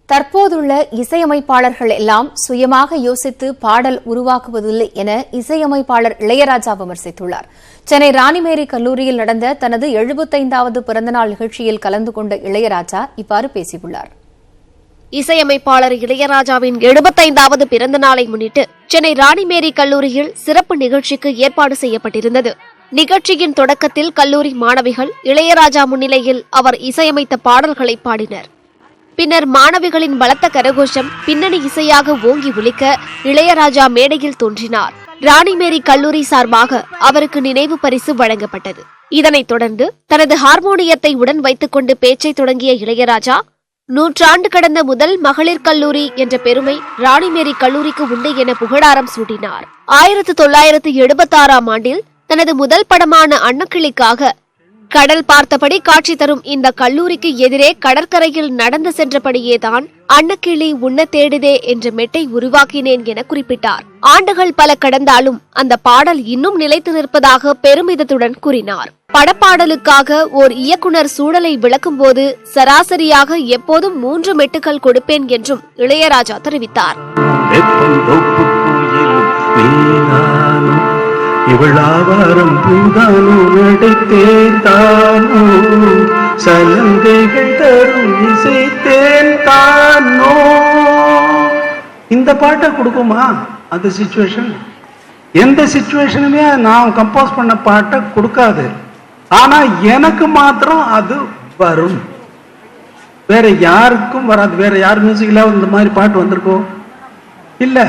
தற்போதுள்ள இசையமைப்பாளர்கள் எல்லாம் சுயமாக யோசித்து பாடல் உருவாக்குவதில்லை என இசையமைப்பாளர் இளையராஜா விமர்சித்துள்ளார். சென்னை ராணிமேரி கல்லூரியில் நடந்த தனது 75வது பிறந்தநாள் நிகழ்ச்சியில் கலந்து கொண்ட இளையராஜா இவ்வாறு பேசியுள்ளார். இசையமைப்பாளர் இளையராஜாவின் 75வது பிறந்த நாளை முன்னிட்டு சென்னை ராணிமேரி கல்லூரியில் சிறப்பு நிகழ்ச்சிக்கு ஏற்பாடு செய்யப்பட்டிருந்தது. நிகழ்ச்சியின் தொடக்கத்தில் கல்லூரி மாணவிகள் இளையராஜா முன்னிலையில் அவர் இசையமைத்த பாடல்களை பாடினர். பின்னர் மாணவிகளின் பலத்த கரகோஷம் பின்னணி இசையாக ஓங்கி ஒலிக்க இளையராஜா மேடையில் தோன்றினார். ராணிமேரி கல்லூரி சார்பாக அவருக்கு நினைவு பரிசு வழங்கப்பட்டது. இதனைத் தொடர்ந்து தனது ஹார்மோனியத்தை உடன் வைத்துக் கொண்டு பேச்சை தொடங்கிய இளையராஜா, 100 ஆண்டு கடந்த முதல் மகளிர் கல்லூரி என்ற பெருமை ராணிமேரி கல்லூரிக்கு உண்டு என புகழாரம் சூட்டினார். 1976ஆம் ஆண்டில் தனது முதல் படமான அன்னக்கிளிக்காக கடல் பார்த்தபடி காட்சி தரும் இந்த கல்லூரிக்கு எதிரே கடற்கரையில் நடந்து சென்றபடியேதான் அன்னக்கிளி உண்ண தேடுதே என்ற மெட்டை உருவாக்கினேன் என குறிப்பிட்டார். ஆண்டுகள் பல கடந்தாலும் அந்த பாடல் இன்னும் நிலைத்து நிற்பதாக பெருமிதத்துடன் கூறினார். படப்பாடலுக்காக ஓர் இயக்குனர் சூழலை விளக்கும் போது சராசரியாக எப்போதும் 3 மெட்டுகள் கொடுப்பேன் என்றும் இளையராஜா தெரிவித்தார். இவளாவாரம் பூதானோ நடைத்தேதானோ சலங்கைகள் தரும் இசைத்தேன் தானோ. இந்த பாட்டை கொடுக்குமா அந்த சிச்சுவேஷன்? எந்த சிச்சுவேஷனுமே நான் கம்போஸ் பண்ண பாட்டை கொடுக்காது. ஆனா எனக்கு மாத்திரம் அது வரும், வேற யாருக்கும் வராது. வேற யார் மியூசிக்ல இந்த மாதிரி பாட்டு வந்திருக்கோ? இல்ல.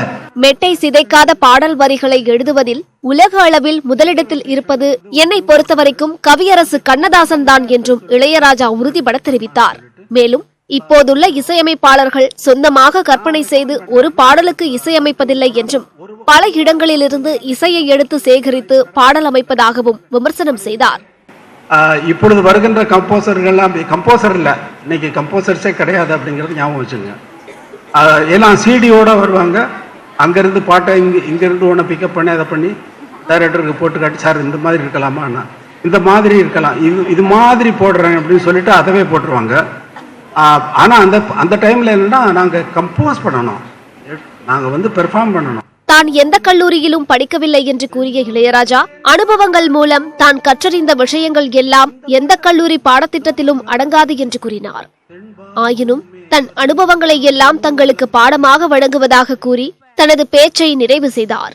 மெட்டை சிதைக்காத பாடல் வரிகளை எழுதுவதில் உலக அளவில் முதலிடத்தில் இருப்பது என்னை பொறுத்தவரைக்கும் கவியரசு கண்ணதாசன் தான் என்றும் இளையராஜா உறுதிபட தெரிவித்தார். மேலும் இப்போதுள்ள இசையமைப்பாளர்கள் சொந்தமாக கற்பனை செய்து ஒரு பாடலுக்கு இசையமைப்பதில்லை என்றும் பல இடங்களிலிருந்து இசையை எடுத்து சேகரித்து பாடல் அமைப்பதாகவும் விமர்சனம் செய்தார். இப்பொழுது வருகின்ற கம்போசர்கள்லாம் கம்போசர் இல்ல, இன்னைக்கு கம்போசர்ஸே கிடையாது அப்படிங்கறது ஞாபகம் வச்சுங்க. எல்லாம் சிடியோட வருவாங்க. அங்கிருந்து பாட்டை இங்கிருந்து ஒன்று பிக்கப் பண்ணி அதை பண்ணி டைரக்டருக்கு போட்டு காட்டி, சார் இந்த மாதிரி இருக்கலாமா, இந்த மாதிரி இருக்கலாம், இது மாதிரி போடுறேன் அப்படின்னு சொல்லிட்டு அதவே போட்டுருவாங்க. ஆனால் அந்த டைம்ல என்னன்னா நாங்கள் கம்போஸ் பண்ணணும், நாங்கள் பெர்ஃபார்ம் பண்ணணும். தான் எந்த கல்லூரியிலும் படிக்கவில்லை என்று கூறிய இளையராஜா, அனுபவங்கள் மூலம் தான் கற்றறிந்த விஷயங்கள் எல்லாம் எந்த கல்லூரி பாடத்திட்டத்திலும் அடங்காது என்று கூறினார். ஆயினும் தன் அனுபவங்களை எல்லாம் தங்களுக்கு பாடமாக வழங்குவதாக கூறி தனது பேச்சை நிறைவு செய்தார்.